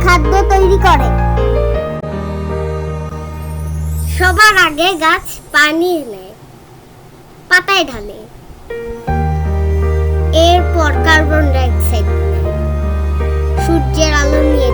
খাদ্য তৈরি করে। সবার আগে গাছ পানি নেয়, পাতায় ঢালে, এরপর কার্বন ডাই অক্সাইড নেয়, সূর্যের আলো নিয়ে